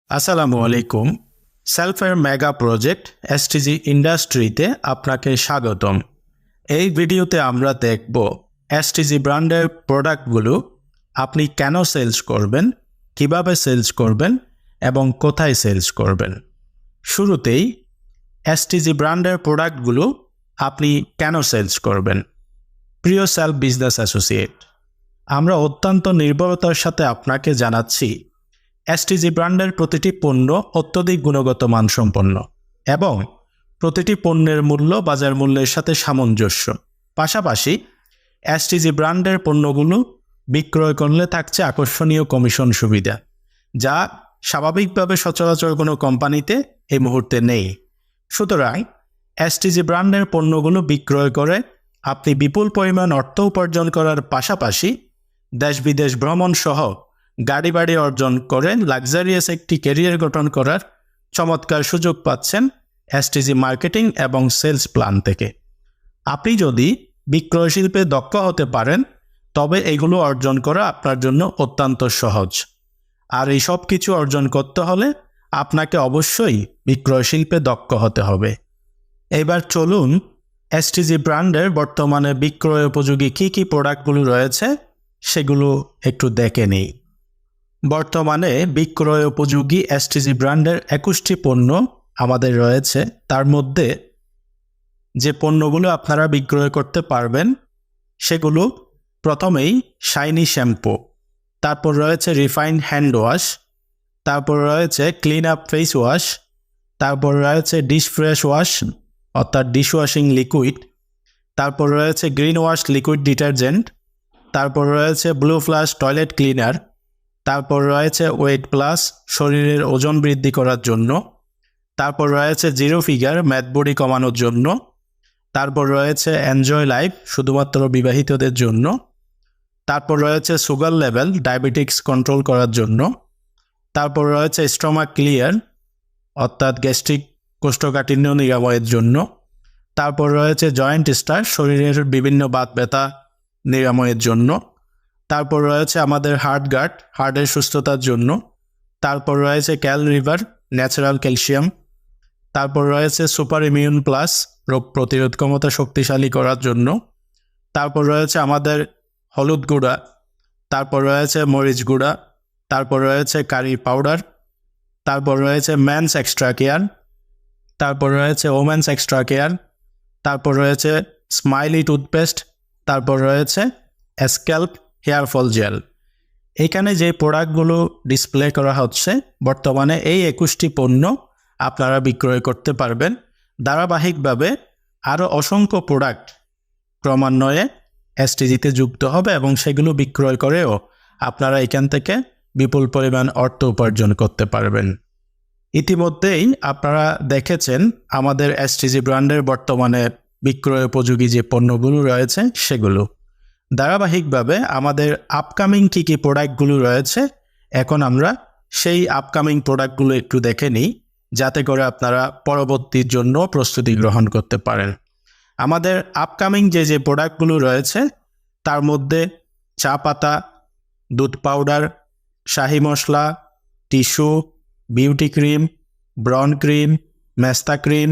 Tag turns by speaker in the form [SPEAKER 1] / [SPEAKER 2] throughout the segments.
[SPEAKER 1] আসসালামু আলাইকুম। সেলফের মেগা প্রজেক্ট এসটিজি ইন্ডাস্ট্রিতে আপনাকে স্বাগতম। এই ভিডিওতে আমরা দেখব এসটিজি ব্র্যান্ডের প্রোডাক্টগুলো আপনি কেন সেলস করবেন, কিভাবে সেলস করবেন এবং কোথায় সেলস করবেন। শুরুতেই এসটিজি ব্র্যান্ডের প্রোডাক্টগুলো আপনি কেন সেলস করবেন। প্রিয় সেলফ বিজনেস অ্যাসোসিয়েট, আমরা অত্যন্ত নির্ভরতার সাথে আপনাকে জানাচ্ছি এসটিজি ব্র্যান্ডের প্রতিটি পণ্য অত্যধিক গুণগত মানসম্পন্ন এবং প্রতিটি পণ্যের মূল্য বাজার মূল্যের সাথে সামঞ্জস্য। পাশাপাশি এসটিজি ব্র্যান্ডের পণ্যগুলো বিক্রয় করলে থাকছে আকর্ষণীয় কমিশন সুবিধা, যা স্বাভাবিকভাবে সচরাচর কোনো কোম্পানিতে এই মুহূর্তে নেই। সুতরাং এসটিজি ব্র্যান্ডের পণ্যগুলো বিক্রয় করে আপনি বিপুল পরিমাণ অর্থ উপার্জন করার পাশাপাশি দেশ বিদেশ ভ্রমণ সহ গাড়ি বাড়ি অর্জন করে লাক্সারিয়াস একটি ক্যারিয়ার গঠন করার চমৎকার সুযোগ পাচ্ছেন এসটিজি মার্কেটিং এবং সেলস প্ল্যান থেকে। আপনি যদি বিক্রয় শিল্পে দক্ষ হতে পারেন তবে এগুলো অর্জন করা আপনার জন্য অত্যন্ত সহজ। আর এই সব কিছু অর্জন করতে হলে আপনাকে অবশ্যই বিক্রয় শিল্পে দক্ষ হতে হবে। এবার চলুন এসটিজি ব্র্যান্ডের বর্তমানে বিক্রয় উপযোগী কী কী প্রোডাক্টগুলো রয়েছে সেগুলো একটু দেখে নিই। বর্তমানে বিক্রয় উপযোগী এসটিজি ব্র্যান্ডের 21টি পণ্য আমাদের রয়েছে। তার মধ্যে যে পণ্যগুলো আপনারা বিক্রয় করতে পারবেন সেগুলো প্রথমেই শাইনি শ্যাম্পু, তারপর রয়েছে রিফাইন্ড হ্যান্ড ওয়াশ, তারপর রয়েছে ক্লিন আপ ফেস ওয়াশ, তারপর রয়েছে ডিশ ফ্রেশ ওয়াশ অর্থাৎ ডিশ ওয়াশিং লিকুইড, তারপর রয়েছে গ্রিন ওয়াশ লিকুইড ডিটারজেন্ট, তারপর রয়েছে ব্লু ফ্লাশ টয়লেট ক্লিনার, তারপর রয়েছে ওয়েট প্লাস শরীরের ওজন বৃদ্ধি করার জন্য, তারপর রয়েছে জিরো ফিগার ম্যাট বডি কমানোর জন্য, তারপর রয়েছে এনজয় লাইফ শুধুমাত্র বিবাহিতদের জন্য, তারপর রয়েছে সুগার লেভেল ডায়াবেটিক্স কন্ট্রোল করার জন্য, তারপর রয়েছে স্টমাক ক্লিয়ার অর্থাৎ গ্যাস্ট্রিক কোষ্ঠকাঠিন্য নিরাময়ের জন্য, তারপর রয়েছে জয়েন্ট স্টার শরীরের বিভিন্ন বাত ব্যথা নিরাময়ের জন্য, তারপর রয়েছে আমাদের হার্ট গার্ড হার্টের সুস্থতার জন্য, তারপর রয়েছে ক্যাল রিভার ন্যাচারাল ক্যালসিয়াম, তারপর রয়েছে সুপার ইমিউন প্লাস রোগ প্রতিরোধ ক্ষমতা শক্তিশালী করার জন্য, তারপর রয়েছে আমাদের হলুদ গুঁড়া, তারপর রয়েছে মরিচ গুঁড়া, তারপর রয়েছে কারি পাউডার, তারপর রয়েছে ম্যানস এক্সট্রা কেয়ার, তারপর রয়েছে ওমেন্স এক্সট্রা কেয়ার, তারপর রয়েছে স্মাইলি টুথপেস্ট, তারপর রয়েছে স্ক্যাল্প হেয়ার ফল জেল। এখানে যে প্রোডাক্টগুলো ডিসপ্লে করা হচ্ছে বর্তমানে এই 21টি পণ্য আপনারা বিক্রয় করতে পারবেন। ধারাবাহিকভাবে আরও অসংখ্য প্রোডাক্ট ক্রমান্বয়ে এসটিজিতে যুক্ত হবে এবং সেগুলো বিক্রয় করেও আপনারা এখান থেকে বিপুল পরিমাণ অর্থ উপার্জন করতে পারবেন। ইতিমধ্যেই আপনারা দেখেছেন আমাদের এসটিজি ব্র্যান্ডের বর্তমানে বিক্রয় উপযোগী যে পণ্যগুলো রয়েছে সেগুলো। ধারাবাহিকভাবে আমাদের আপকামিং কী কী প্রোডাক্টগুলো রয়েছে এখন আমরা সেই আপকামিং প্রোডাক্টগুলো একটু দেখে নিই, যাতে করে আপনারা পরবর্তীর জন্য প্রস্তুতি গ্রহণ করতে পারেন। আমাদের আপকামিং যে প্রোডাক্টগুলো রয়েছে তার মধ্যে চা পাতা, দুধ পাউডার, শাহি মশলা, টিস্যু, বিউটি ক্রিম, ব্রন ক্রিম, মেস্তা ক্রিম,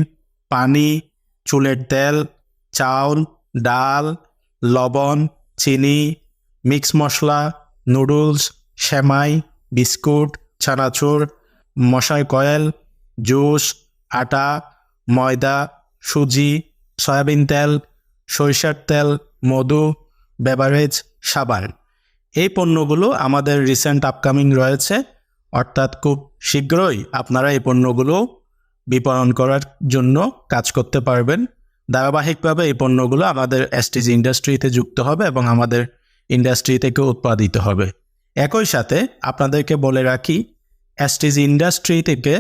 [SPEAKER 1] পানি, চুলের তেল, চাউল, ডাল, লবণ, চিনি, মিক্স মশলা, নুডলস, সেমাই, বিস্কুট, চানাচুর, মশাই কয়েল, জুস, আটা, ময়দা, সুজি, সয়াবিন তেল, সরিষার তেল, মধু, বেভারেজ, সাবান। এই পণ্যগুলো আমাদের রিসেন্ট আপকামিং রয়েছে, অর্থাৎ খুব শীঘ্রই আপনারা এই পণ্যগুলো বিপণন করার জন্য কাজ করতে পারবেন। ধারাবাহিকভাবে এই পণ্যগুলো আমাদের এসটিজি ইন্ডাস্ট্রিতে যুক্ত হবে এবং আমাদের ইন্ডাস্ট্রি থেকে উৎপাদিত হবে। একই সাথে আপনাদেরকে বলে রাখি, এসটিজি ইন্ডাস্ট্রি থেকে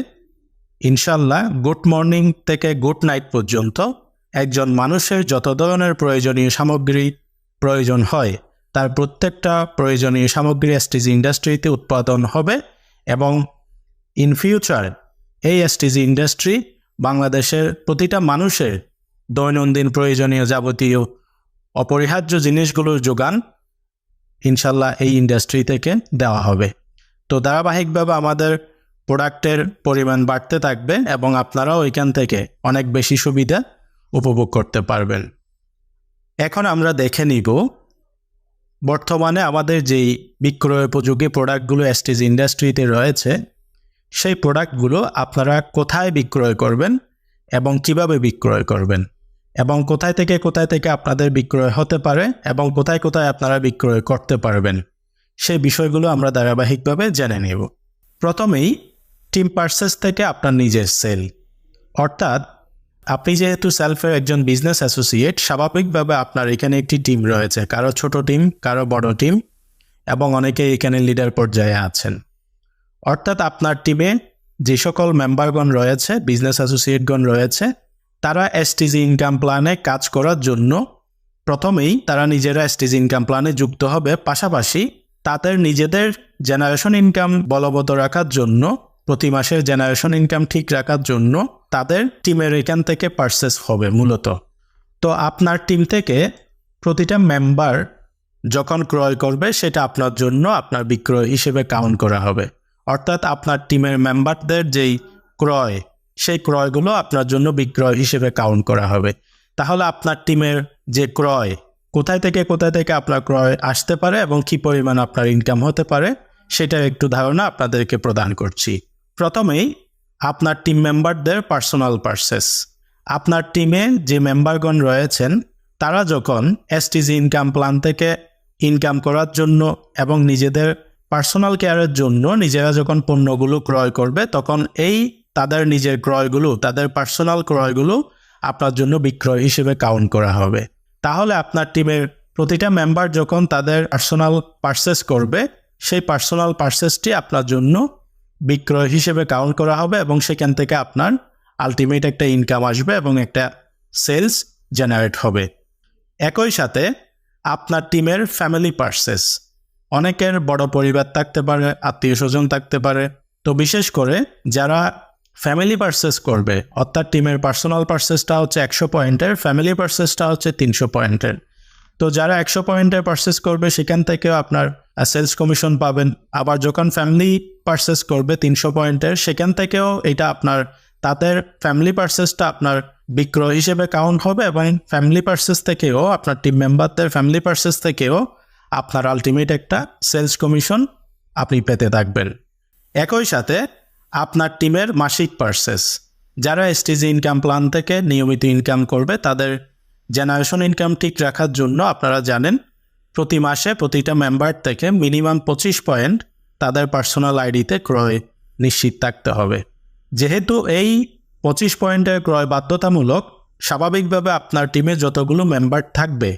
[SPEAKER 1] ইনশাল্লাহ গুড মর্নিং থেকে গুড নাইট পর্যন্ত একজন মানুষের যত ধরনের প্রয়োজনীয় সামগ্রী প্রয়োজন হয় তার প্রত্যেকটা প্রয়োজনীয় সামগ্রী এসটিজি ইন্ডাস্ট্রিতে উৎপাদন হবে এবং ইন ফিউচার এই এসটিজি ইন্ডাস্ট্রি বাংলাদেশের প্রতিটা মানুষের দৈনন্দিন প্রয়োজনীয় যাবতীয় অপরিহার্য জিনিসগুলোর যোগান ইনশাল্লাহ এই ইন্ডাস্ট্রি থেকে দেওয়া হবে। তো ধারাবাহিকভাবে আমাদের প্রোডাক্টের পরিমাণ বাড়তে থাকবে এবং আপনারাও এখান থেকে অনেক বেশি সুবিধা উপভোগ করতে পারবেন। এখন আমরা দেখে নিব বর্তমানে আমাদের যেই বিক্রয় উপযোগী প্রোডাক্টগুলো এসটিজি ইন্ডাস্ট্রিতে রয়েছে সেই প্রোডাক্টগুলো আপনারা কোথায় বিক্রয় করবেন এবং কিভাবে বিক্রয় করবেন এবং কোথায় থেকে আপনাদের বিক্রয় হতে পারে এবং কোথায় আপনারা বিক্রয় করতে পারবেন সেই বিষয়গুলো আমরা ধারাবাহিকভাবে জেনে নেব। প্রথমেই টিম পারচেজ থেকে আপনার নিজের সেল, অর্থাৎ আপনি যেহেতু সেলফের একজন বিজনেস অ্যাসোসিয়েট, স্বাভাবিকভাবে আপনার এখানে একটি টিম রয়েছে, কারো ছোট টিম, কারো বড় টিম এবং অনেকে এখানে লিডার পর্যায়ে আছেন। অর্থাৎ আপনার টিমে যে সকল মেম্বারগণ রয়েছে, বিজনেস অ্যাসোসিয়েটগণ রয়েছে, তারা এসটিজি ইনকাম প্ল্যানে কাজ করার জন্য প্রথমেই তারা নিজেরা এসটিজি ইনকাম প্ল্যানে যুক্ত হবে। পাশাপাশি তাদের নিজেদের জেনারেশন ইনকাম বলবৎ রাখার জন্য, প্রতি মাসের জেনারেশন ইনকাম ঠিক রাখার জন্য তাদের টিমের এখান থেকে পারচেস হবে মূলত। তো আপনার টিম থেকে প্রতিটা মেম্বার যখন ক্রয় করবে সেটা আপনার জন্য আপনার বিক্রয় হিসেবে কাউন্ট করা হবে। অর্থাৎ আপনার টিমের মেম্বারদের যেই ক্রয়, সেই ক্রয়গুলো আপনার জন্য বিক্রয় হিসেবে কাউন্ট করা হবে। তাহলে আপনার টিমের যে ক্রয়, কোথায় থেকে আপনার ক্রয় আসতে পারে এবং কী পরিমাণ আপনার ইনকাম হতে পারে সেটার একটু ধারণা আপনাদেরকে প্রদান করছি। প্রথমেই আপনার টিম মেম্বারদের পার্সোনাল পারচেস। আপনার টিমে যে মেম্বারগণ রয়েছেন তারা যখন এসটিজি ইনকাম প্ল্যান থেকে ইনকাম করার জন্য এবং নিজেদের পার্সোনাল কেয়ারের জন্য নিজেরা যখন পণ্যগুলো ক্রয় করবে, তখন এই তাদের নিজের ক্রয়গুলো, তাদের পার্সোনাল ক্রয়গুলো আপনার জন্য বিক্রয় হিসেবে কাউন্ট করা হবে। তাহলে আপনার টিমের প্রতিটা মেম্বার যখন তাদের পার্সোনাল পারচেস করবে, সেই পার্সোনাল পারচেসটি আপনার জন্য বিক্রয় হিসেবে কাউন্ট করা হবে এবং সেখান থেকে আপনার আলটিমেট একটা ইনকাম আসবে এবং একটা সেলস জেনারেট হবে। একই সাথে আপনার টিমের ফ্যামিলি পারচেস, অনেকের বড় পরিবার থাকতে পারে, আত্মীয় স্বজন থাকতে পারে। তো বিশেষ করে যারা ফ্যামিলি পারচেস করবে, অর্থাৎ টিমের পার্সোনাল পারচেসটা হচ্ছে 100 পয়েন্টের, ফ্যামিলি পারচেসটা হচ্ছে 300 পয়েন্টের। তো যারা 100 পয়েন্টের পারচেস করবে সেখান থেকেও আপনার সেলস কমিশন পাবেন। আবার যখন ফ্যামিলি পারচেস করবে 300 পয়েন্টের, সেখান থেকেও এটা আপনার, তাদের ফ্যামিলি পারচেসটা আপনার বিক্রয় হিসেবে কাউন্ট হবে এবং ফ্যামিলি পারচেস থেকেও, আপনার টিম মেম্বারদের ফ্যামিলি পারচেস থেকেও আপনার আলটিমেট একটা সেলস কমিশন আপনি পেতে থাকবেন। একই সাথে আপনার টিমের মাসিক পারচেস, যারা এসটিজি ইনকাম প্ল্যান থেকে নিয়মিত ইনকাম করবে, তাদের জেনারেশন ইনকাম ঠিক রাখার জন্য আপনারা জানেন প্রতি মাসে প্রতিটা মেম্বার থেকে মিনিমাম 25 পয়েন্ট তাদের পার্সোনাল আইডিতে ক্রয় নিশ্চিত থাকতে হবে। যেহেতু এই 25 পয়েন্টের ক্রয় বাধ্যতামূলক, স্বাভাবিকভাবে আপনার টিমে যতগুলো মেম্বার থাকবে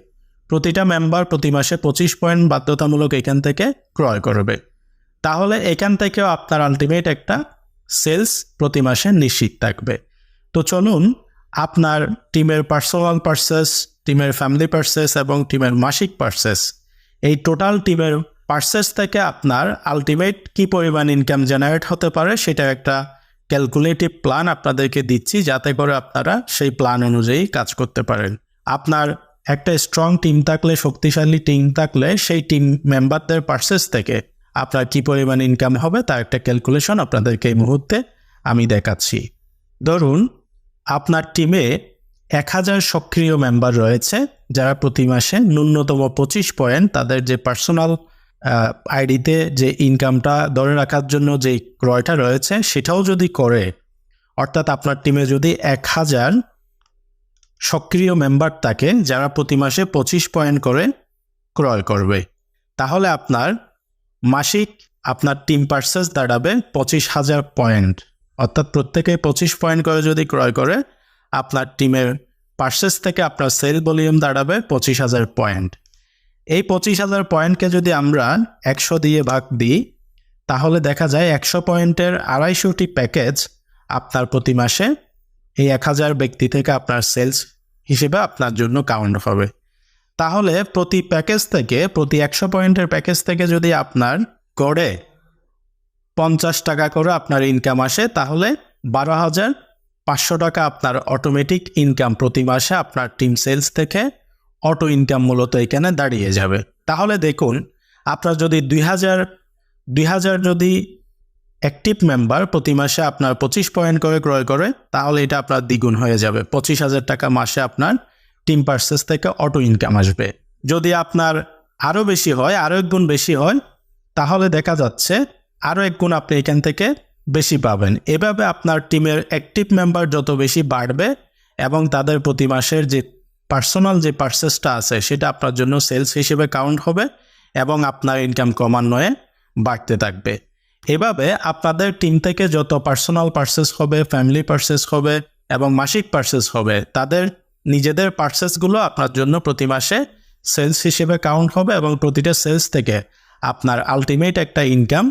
[SPEAKER 1] প্রতিটা মেম্বার প্রতি মাসে 25 পয়েন্ট বাধ্যতামূলক এখান থেকে ক্রয় করবে। তাহলে এখান থেকেও আপনার আলটিমেট একটা সেলস প্রতি মাসে নিশ্চিত থাকবে। তো চলুন আপনার টিমের পার্সোনাল পারচেস, টিমের ফ্যামিলি পারচেস এবং টিমের মাসিক পারচেস, এই টোটাল টিমের পারচেস থেকে আপনার আলটিমেট কি পরিমাণ ইনকাম জেনারেট হতে পারে সেটা একটা ক্যালকুলেটিভ প্ল্যান আপনাদেরকে দিচ্ছি, যাতে করে আপনারা সেই প্ল্যান অনুযায়ী কাজ করতে পারেন। আপনার একটা স্ট্রং টিম থাকলে, শক্তিশালী টিম থাকলে, সেই টিম মেম্বারদের পারচেস থেকে আপনার কি পরিমাণ ইনকাম হবে তার একটা ক্যালকুলেশন আপনাদেরকে এই মুহূর্তে আমি দেখাচ্ছি। ধরুন আপনার টিমে 1000 সক্রিয় মেম্বার রয়েছে, যারা প্রতি মাসে ন্যূনতম 25 পয়েন্ট তাদের যে পার্সোনাল আইডিতে যে ইনকামটা ধরে রাখার জন্য যে ক্রয়টা রয়েছে সেটাও যদি করে, অর্থাৎ আপনার টিমে যদি 1000 সক্রিয় মেম্বার থাকে যারা প্রতি মাসে 25 পয়েন্ট করে ক্রয় করবে, তাহলে আপনার মাসিক আপনার টিম পারচেস দাঁড়াবে 25,000 পয়েন্ট। অর্থাৎ প্রত্যেকে 25 পয়েন্ট করে যদি ক্রয় করে, আপনার টিমের পারচেস থেকে আপনার সেল ভলিউম দাঁড়াবে 25,000 পয়েন্ট। এই 25,000 পয়েন্টকে যদি আমরা 100 দিয়ে ভাগ দিই, তাহলে দেখা যায় 100 পয়েন্টের 250টি প্যাকেজ আপনার প্রতি মাসে এই 1000 ব্যক্তি থেকে আপনার সেলস হিসেবে আপনার জন্য কাউন্ট হবে। তাহলে প্রতি প্যাকেজ থেকে, প্রতি 100 পয়েন্টের প্যাকেজ থেকে যদি আপনার গড়ে 50 টাকা করে আপনার ইনকাম আসে, তাহলে 12,500 টাকা আপনার অটোমেটিক ইনকাম প্রতি মাসে আপনার টিম সেলস থেকে অটো ইনকাম মূলত এখানে দাঁড়িয়ে যাবে। তাহলে দেখুন, আপনার যদি 2000 যদি অ্যাক্টিভ মেম্বার প্রতি মাসে আপনার 25 পয়েন্ট করে ক্রয় করে, তাহলে এটা আপনার দ্বিগুণ হয়ে যাবে। 25,000 টাকা মাসে আপনার টিম পার্সেস থেকে অটো ইনকাম আসবে। যদি আপনার আরও বেশি হয়, আরও এক গুণ বেশি হয়, তাহলে দেখা যাচ্ছে আরও এক গুণ আপনি এখান থেকে বেশি পাবেন। এভাবে আপনার টিমের অ্যাক্টিভ মেম্বার যত বেশি বাড়বে এবং তাদের প্রতি মাসের যে পার্সোনাল যে পার্সেসটা আছে সেটা আপনার জন্য সেলস হিসেবে কাউন্ট হবে এবং আপনার ইনকাম ক্রমান্বয়ে বাড়তে থাকবে। এভাবে আপনাদের টিম থেকে যত পার্সোনাল পার্সেস হবে, ফ্যামিলি পার্সেস হবে এবং মাসিক পার্সেস হবে, তাদের নিজেদের পার্সেসগুলো আপনার জন্য প্রতি মাসে সেলস হিসেবে কাউন্ট হবে এবং প্রতিটা সেলস থেকে আপনার আলটিমেট একটা ইনকাম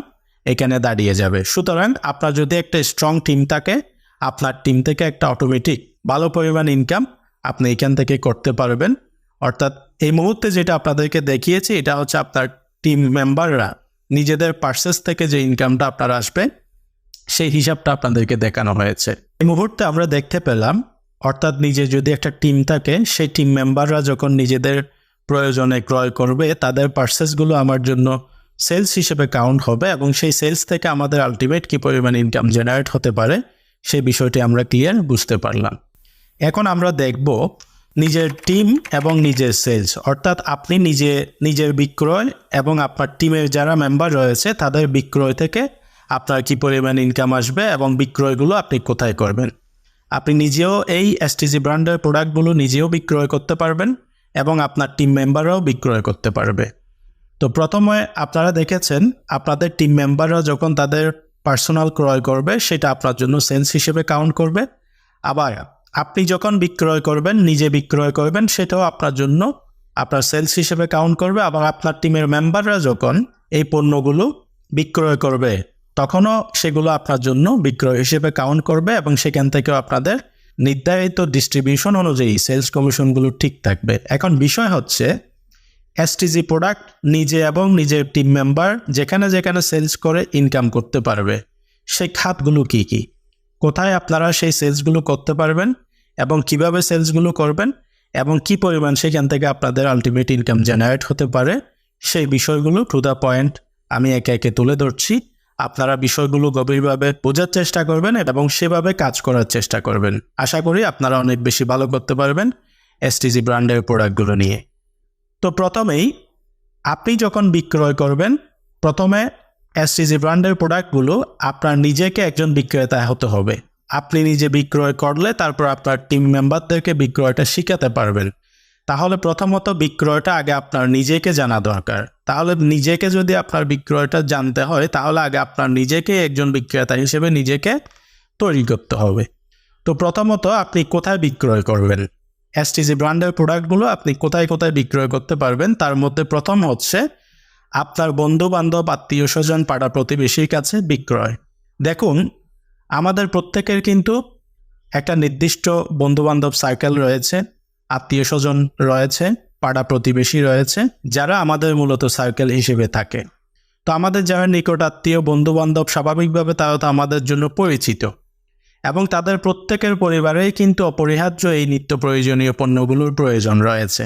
[SPEAKER 1] এখানে দাঁড়িয়ে যাবে। সুতরাং আপনার যদি একটা স্ট্রং টিম থাকে, আপনার টিম থেকে একটা অটোমেটিক ভালো পরিমাণ ইনকাম আপনি এখান থেকে করতে পারবেন। অর্থাৎ এই মুহূর্তে যেটা আপনাদেরকে দেখিয়েছি, এটা হচ্ছে আপনার টিম মেম্বাররা নিজেদের পার্সেস থেকে যে ইনকামটা আপনার আসবে সেই হিসাবটা আপনাদেরকে দেখানো হয়েছে। এই মুহূর্তে আমরা দেখতে পেলাম, অর্থাৎ নিজে যদি একটা টিম থাকে, সেই টিম মেম্বাররা যখন নিজেদের প্রয়োজনে ক্রয় করবে, তাদের পার্সেসগুলো আমার জন্য সেলস হিসেবে কাউন্ট হবে এবং সেই সেলস থেকে আমাদের আলটিমেট কী পরিমাণ ইনকাম জেনারেট হতে পারে সেই বিষয়টি আমরা ক্লিয়ার বুঝতে পারলাম। এখন আমরা দেখব নিজের টিম এবং নিজের সেলস, অর্থাৎ আপনি নিজের বিক্রয় এবং আপনার টিমের যারা মেম্বার রয়েছে তাদের বিক্রয় থেকে আপনার কী পরিমাণ ইনকাম আসবে এবং বিক্রয়গুলো আপনি কোথায় করবেন। আপনি নিজেও এই এসটিজি ব্র্যান্ডের প্রোডাক্টগুলো নিজেও বিক্রয় করতে পারবেন এবং আপনার টিম মেম্বাররাও বিক্রয় করতে পারবে। তো প্রথমে আপনারা দেখেছেন আপনাদের টিম মেম্বাররা যখন তাদের পার্সোনাল ক্রয় করবে সেটা আপনার জন্য সেলস হিসেবে কাউন্ট করবে। আবার আপনি যখন বিক্রয় করবেন, নিজে বিক্রয় করবেন, সেটাও আপনার জন্য আপনার সেলস হিসেবে কাউন্ট করবে। আবার আপনার টিমের মেম্বাররা যখন এই পণ্যগুলো বিক্রয় করবে তখনও সেগুলো আপনার জন্য বিক্রয় হিসেবে কাউন্ট করবে এবং সেখান থেকেও আপনাদের নির্ধারিত ডিস্ট্রিবিউশন অনুযায়ী সেলস কমিশনগুলো ঠিক থাকবে। এখন বিষয় হচ্ছে এসটিজি প্রোডাক্ট নিজে এবং নিজের টিম মেম্বার যেখানে যেখানে সেলস করে ইনকাম করতে পারবে সেই খাতগুলো কি কি, কোথায় আপনারা সেই সেলসগুলো করতে পারবেন এবং কিভাবে সেলসগুলো করবেন এবং কি পরিমাণ সেখান থেকে আপনাদের আলটিমেট ইনকাম জেনারেট হতে পারে, সেই বিষয়গুলো টু দ্য পয়েন্ট আমি একে একে তুলে ধরছি। আপনারা বিষয়গুলো গভীরভাবে বোঝার চেষ্টা করবেন এবং সেভাবে কাজ করার চেষ্টা করবেন। আশা করি আপনারা অনেক বেশি ভালো করতে পারবেন এসটিজি ব্র্যান্ডের প্রোডাক্টগুলো নিয়ে। তো প্রথমেই আপনি যখন বিক্রয় করবেন, প্রথমে এসটিজি ব্র্যান্ডের প্রোডাক্টগুলো আপনার নিজেকে একজন বিক্রেতা হতে হবে। আপনি নিজে বিক্রয় করলে তারপর আপনার টিম মেম্বারদেরকে বিক্রয়টা শেখাতে পারবেন। তাহলে প্রথমত বিক্রয়টা আগে আপনার নিজেকে জানা দরকার। তাহলে নিজেকে যদি আপনার বিক্রয়টা জানতে হয় তাহলে আগে আপনার নিজেকে একজন বিক্রেতা হিসেবে নিজেকে তৈরি করতে হবে। তো প্রথমত আপনি কোথায় বিক্রয় করবেন, এসটিজি ব্র্যান্ডের প্রোডাক্টগুলো আপনি কোথায় কোথায় বিক্রয় করতে পারবেন, তার মধ্যে প্রথম হচ্ছে আপনার বন্ধু বান্ধব, আত্মীয় স্বজন, পাড়া প্রতিবেশীর কাছে বিক্রয়। দেখুন, আমাদের প্রত্যেকের কিন্তু একটা নির্দিষ্ট বন্ধুবান্ধব সার্কেল রয়েছে, আত্মীয় স্বজন রয়েছে, পাড়া প্রতিবেশী রয়েছে, যারা আমাদের মূলত সার্কেল হিসেবে থাকে। তো আমাদের যারা নিকট আত্মীয় বন্ধুবান্ধব স্বাভাবিকভাবে তারা তো আমাদের জন্য পরিচিত এবং তাদের প্রত্যেকের পরিবারেই কিন্তু অপরিহার্য এই নিত্য প্রয়োজনীয় পণ্যগুলোর প্রয়োজন রয়েছে।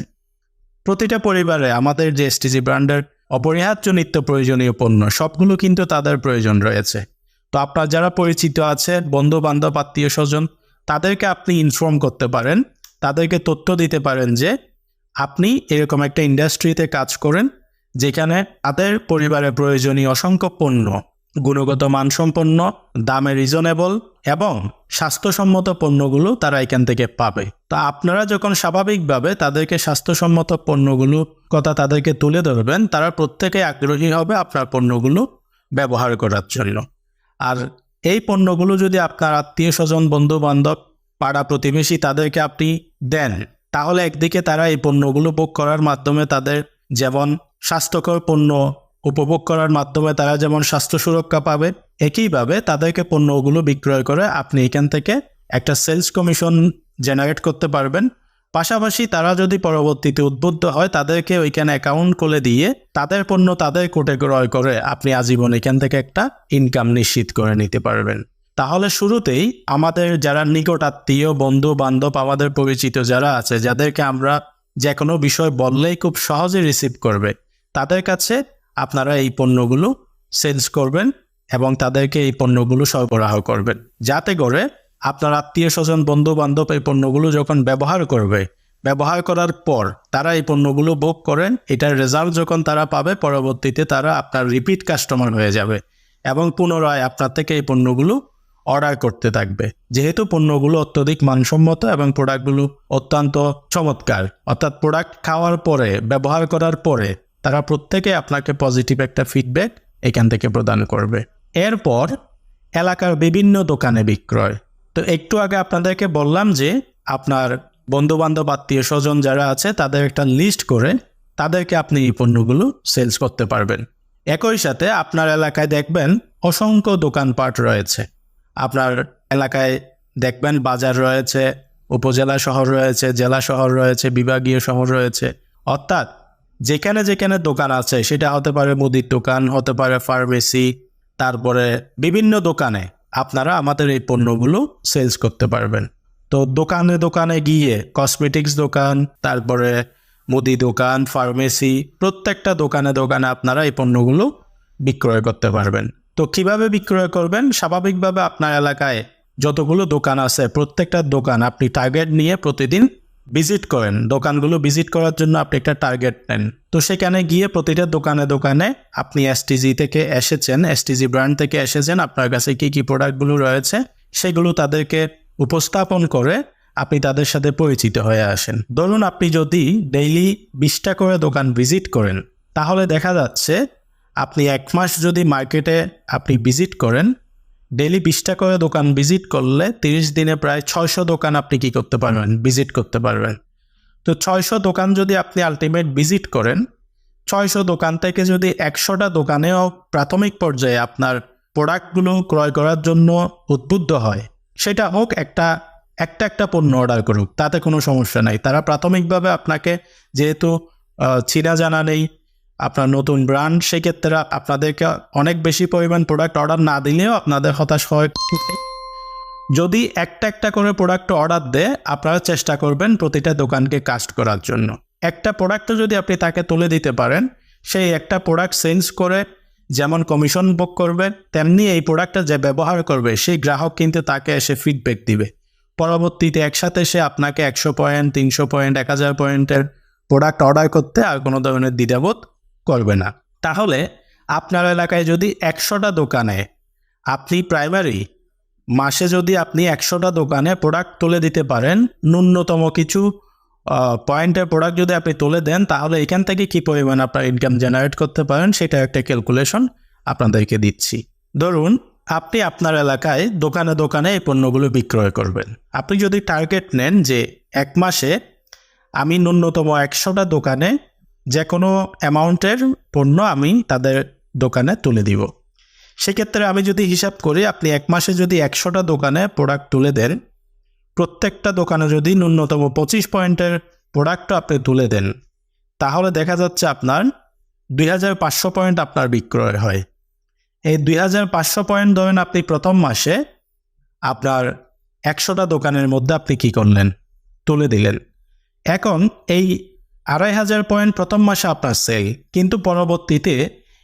[SPEAKER 1] প্রতিটা পরিবারে আমাদের যে এসটিজি ব্র্যান্ডের অপরিহার্য নিত্য প্রয়োজনীয় পণ্য সবগুলো কিন্তু তাদের প্রয়োজন রয়েছে। তো আপনার যারা পরিচিত আছে, বন্ধু বান্ধব, আত্মীয় স্বজন, তাদেরকে আপনি ইনফর্ম করতে পারেন, তাদেরকে তথ্য দিতে পারেন যে আপনি এরকম একটা ইন্ডাস্ট্রিতে কাজ করেন যেখানে তাদের পরিবারে প্রয়োজনীয় অসংখ্য পণ্য, গুণগত মানসম্পন্ন, দামে রিজনেবল এবং স্বাস্থ্যসম্মত পণ্যগুলো তারা এখান থেকে পাবে। তা আপনারা যখন স্বাভাবিকভাবে তাদেরকে স্বাস্থ্যসম্মত পণ্যগুলো কথা তাদেরকে তুলে ধরবেন, তারা প্রত্যেকে আগ্রহী হবে আপনার পণ্যগুলো ব্যবহার করার জন্য। আর এই পণ্যগুলো যদি আপনার আত্মীয় স্বজন, বন্ধু বান্ধব, পাড়া প্রতিবেশী তাদেরকে আপনি দেন, তাহলে একদিকে তারা এই পণ্যগুলো ভোগ করার মাধ্যমে তাদের যেমন স্বাস্থ্যকর পণ্য উপভোগ করার মাধ্যমে তারা যেমন স্বাস্থ্য সুরক্ষা পাবে, একইভাবে তাদেরকে পণ্যগুলো বিক্রয় করে আপনি এখান থেকে একটা সেলস কমিশন জেনারেট করতে পারবেন। পাশাপাশি তারা যদি পরবর্তীতে উদ্বুদ্ধ হয় তাদেরকে ওইখানে অ্যাকাউন্ট খুলে দিয়ে তাদের পণ্য তাদের কোটে ক্রয় করে আপনি আজীবন এখান থেকে একটা ইনকাম নিশ্চিত করে নিতে পারবেন। তাহলে শুরুতেই আমাদের যারা নিকট আত্মীয়, বন্ধু বান্ধব, আমাদের পরিচিত যারা আছে, যাদেরকে আমরা যে কোনো বিষয় বললেই খুব সহজে রিসিভ করবে, তাদের কাছে আপনারা এই পণ্যগুলো সেলস করবেন এবং তাদেরকে এই পণ্যগুলো সরবরাহ করবেন, যাতে করে আপনার আত্মীয় স্বজন বন্ধু বান্ধব এই পণ্যগুলো যখন ব্যবহার করবে, ব্যবহার করার পর তারা এই পণ্যগুলো ভোগ করেন, এটার রেজাল্ট যখন তারা পাবে, পরবর্তীতে তারা আপনার রিপিট কাস্টমার হয়ে যাবে এবং পুনরায় আপনার থেকে এই পণ্যগুলো অর্ডার করতে থাকবে, যেহেতু পণ্যগুলো অত্যধিক মানসম্মত এবং প্রোডাক্টগুলো অত্যন্ত চমৎকার। অর্থাৎ প্রোডাক্ট খাওয়ার পরে, ব্যবহার করার পরে তারা প্রত্যেকে আপনাকে পজিটিভ একটা ফিডব্যাক এখান থেকে প্রদান করবে। এরপর এলাকার বিভিন্ন দোকানে বিক্রয়। তো একটু আগে আপনাদেরকে বললাম যে আপনার বন্ধুবান্ধব আত্মীয় স্বজন যারা আছে তাদের একটা লিস্ট করে তাদেরকে আপনি এই পণ্যগুলো সেলস করতে পারবেন। একই সাথে আপনার এলাকায় দেখবেন অসংখ্য দোকানপাট রয়েছে। আপনার এলাকায় দেখবেন বাজার রয়েছে, উপজেলা শহর রয়েছে, জেলা শহর রয়েছে, বিভাগীয় শহর রয়েছে। অর্থাৎ যেখানে যেখানে দোকান আছে, সেটা হতে পারে মুদির দোকান, হতে পারে ফার্মেসি, তারপরে বিভিন্ন দোকানে আপনারা আমাদের এই পণ্যগুলো সেলস করতে পারবেন। তো দোকানে দোকানে গিয়ে কসমেটিক্স দোকান, তারপরে মুদি দোকান, ফার্মেসি, প্রত্যেকটা দোকানে দোকানে আপনারা এই পণ্যগুলো বিক্রয় করতে পারবেন। তো কিভাবে বিক্রয় করবেন? স্বাভাবিকভাবে আপনার এলাকায় যতগুলো দোকান আছে প্রত্যেকটা দোকান আপনি টার্গেট নিয়ে প্রতিদিন ভিজিট করেন। দোকানগুলো ভিজিট করার জন্য আপনি একটা টার্গেট নেন। তো সেখানে গিয়ে প্রতিটা দোকানে দোকানে আপনি এসটিজি থেকে এসেছেন, এসটিজি ব্র্যান্ড থেকে এসেছেন, আপনার কাছে কী কী প্রোডাক্টগুলো রয়েছে সেগুলো তাদেরকে উপস্থাপন করে আপনি তাদের সাথে পরিচিত হয়ে আসেন। ধরুন আপনি যদি ডেইলি 20টা করে দোকান ভিজিট করেন, তাহলে দেখা যাচ্ছে আপনি 1 মাস যদি মার্কেটে আপনি ভিজিট করেন, ডেইলি 20টা করে দোকান ভিজিট করলে 30 দিনে প্রায় 600 দোকান আপনি কি করতে পারবেন? ভিজিট করতে পারবেন। তো 600 দোকান যদি আপনি আলটিমেট ভিজিট করেন, 600 দোকান থেকে যদি 100টা দোকানেও প্রাথমিক পর্যায়ে আপনার প্রোডাক্টগুলো ক্রয় করার জন্য উদ্বুদ্ধ হয়, সেটা হোক একটা পণ্য অর্ডার করুক, তাতে কোনো সমস্যা নাই। তারা প্রাথমিকভাবে আপনাকে, যেহেতু চিনা জানা নেই, আপনার নতুন ব্র্যান্ড, সেক্ষেত্রে আপনাদেরকে অনেক বেশি পরিমাণ প্রোডাক্ট অর্ডার না দিলেও আপনাদের হতাশ হয়। যদি একটা করে প্রোডাক্ট অর্ডার দেয়, আপনারা চেষ্টা করবেন প্রতিটা দোকানকে কাস্ট করার জন্য। একটা প্রোডাক্টও যদি আপনি তাকে তুলে দিতে পারেন, সেই একটা প্রোডাক্ট চেঞ্জ করে যেমন কমিশন ভোগ করবে, তেমনি এই প্রোডাক্টটা যে ব্যবহার করবে সেই গ্রাহক কিন্তু তাকে এসে ফিডব্যাক দিবে। পরবর্তীতে একসাথে সে আপনাকে 100 পয়েন্ট, 300 পয়েন্ট, 1000 পয়েন্টের প্রোডাক্ট অর্ডার করতে আর কোনো ধরনের দ্বিধাবোধ করবে না। তাহলে আপনার এলাকায় যদি 100টা দোকানে আপনি প্রাইমারি মাসে যদি আপনি 100টা দোকানে প্রোডাক্ট তুলে দিতে পারেন, ন্যূনতম কিছু পয়েন্টের প্রোডাক্ট যদি আপনি তুলে দেন, তাহলে এখান থেকে কী পরিমাণ আপনার ইনকাম জেনারেট করতে পারেন সেটা একটা ক্যালকুলেশন আপনাদেরকে দিচ্ছি। ধরুন আপনি আপনার এলাকায় দোকানে দোকানে এই পণ্যগুলো বিক্রয় করবেন। আপনি যদি টার্গেট নেন যে 1 মাসে আমি ন্যূনতম 100টা দোকানে যে কোনো অ্যামাউন্টের পণ্য আমি তাদের দোকানে তুলে দিব, সেক্ষেত্রে আমি যদি হিসাব করি, আপনি 1 মাসে যদি 100টা দোকানে প্রোডাক্ট তুলে দেন, প্রত্যেকটা দোকানে যদি ন্যূনতম 25 পয়েন্টের প্রোডাক্টও আপনি তুলে দেন, তাহলে দেখা যাচ্ছে আপনার 2500 পয়েন্ট আপনার বিক্রয় হয়। এই 2500 পয়েন্ট ধরেন আপনি প্রথম মাসে আপনার 100টা দোকানের মধ্যে আপনি কি করলেন? তুলে দিলেন। এখন এই 2500 পয়েন্ট প্রথম মাসে আপনার সেল, কিন্তু পরবর্তীতে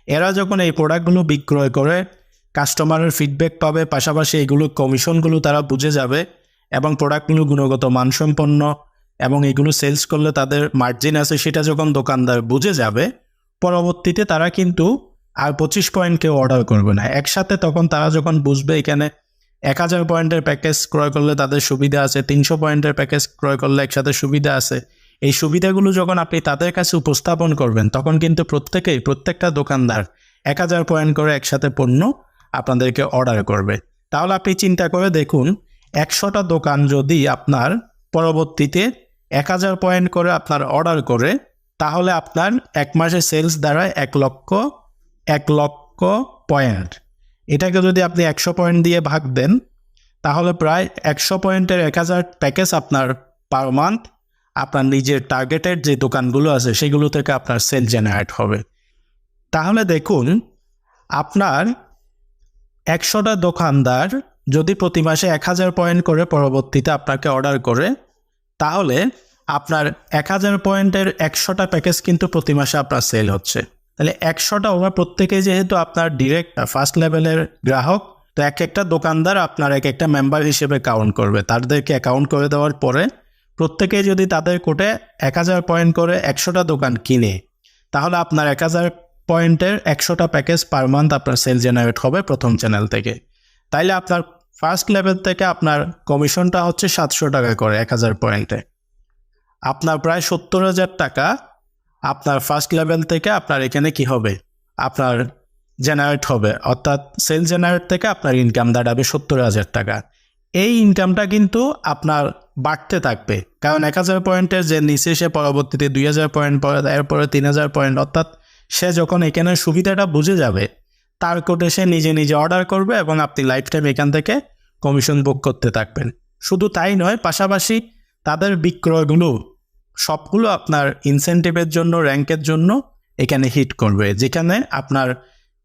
[SPEAKER 1] এরা যখন এই প্রোডাক্টগুলো বিক্রয় করে কাস্টমারের ফিডব্যাক পাবে, পাশাপাশি এগুলো কমিশনগুলো তারা বুঝে যাবে এবং প্রোডাক্টগুলো গুণগত মানসম্পন্ন এবং এগুলো সেলস করলে তাদের মার্জিন আছে সেটা যখন দোকানদার বুঝে যাবে, পরবর্তীতে তারা কিন্তু আর 25 পয়েন্ট কেউ অর্ডার করবে না একসাথে। তখন তারা যখন বুঝবে এখানে 1000 পয়েন্টের প্যাকেজ ক্রয় করলে তাদের সুবিধা আছে, 300 পয়েন্টের প্যাকেজ ক্রয় করলে একসাথে সুবিধা আছে, এই সুবিধাগুলো যখন আপনি তাদের কাছে উপস্থাপন করবেন, তখন কিন্তু প্রত্যেকটা দোকানদার 1000 পয়েন্ট করে একসাথে পণ্য আপনাদেরকে অর্ডার করবে। তাহলে আপনি চিন্তা করে দেখুন, 100টা দোকান যদি আপনার পরবর্তীতে 1000 পয়েন্ট করে আপনার অর্ডার করে, তাহলে আপনার 1 মাসে সেলস দাঁড়ায় 1 লক্ষ পয়েন্ট। এটাকে যদি আপনি 100 পয়েন্ট দিয়ে ভাগ দেন, তাহলে প্রায় 100 পয়েন্টের 1000 প্যাকেজ আপনার পার মান্থ আপনার নিজের টার্গেটের যে দোকানগুলো আছে সেগুলো থেকে আপনার সেল জেনারেট হবে। তাহলে দেখুন, আপনার 100টা দোকানদার যদি প্রতি মাসে 1000 পয়েন্ট করে পরবর্তীতে আপনাকে অর্ডার করে, তাহলে আপনার 1000 পয়েন্টের 100টা প্যাকেজ কিন্তু প্রতি মাসে আপনার সেল হচ্ছে। তাহলে 100টা ওরা প্রত্যেকে যেহেতু আপনার ডিরেক্ট ফার্স্ট লেভেলের গ্রাহক, তো এক একটা দোকানদার আপনার এক একটা মেম্বার হিসেবে কাউন্ট করবে। তাদেরকে অ্যাকাউন্ট করে দেওয়ার পরে প্রত্যেকে যদি তাদের কোটে 1000 পয়েন্ট করে 100টা দোকান কিনে, তাহলে আপনার 1000 পয়েন্টের 100টা প্যাকেজ পার মান্থ আপনার সেল জেনারেট হবে প্রথম চ্যানেল থেকে। তাইলে আপনার ফার্স্ট লেভেল থেকে আপনার কমিশনটা হচ্ছে 700 টাকা করে 1000 পয়েন্টে। আপনার প্রায় 70,000 টাকা আপনার ফার্স্ট লেভেল থেকে আপনার এখানে কি হবে, আপনার জেনারেট হবে, অর্থাৎ সেল জেনারেট থেকে আপনার ইনকাম দাঁড়াবে 70,000 টাকা। এই ইনকামটা কিন্তু আপনার বাড়তে থাকবে, কারণ 1000 পয়েন্টের যে নিচে সে পরবর্তীতে 2000 পয়েন্ট পরে, এরপরে 3000 পয়েন্ট, অর্থাৎ সে যখন এখানে সুবিধাটা বুঝে যাবে তার কোটে সে নিজে নিজে অর্ডার করবে এবং আপনি লাইফ টাইম এখান থেকে কমিশন বুক করতে থাকবেন। শুধু তাই নয়, পাশাপাশি তাদের বিক্রয়গুলো সবগুলো আপনার ইনসেন্টিভের জন্য, র্যাঙ্কের জন্য এখানে হিট করবে, যেখানে আপনার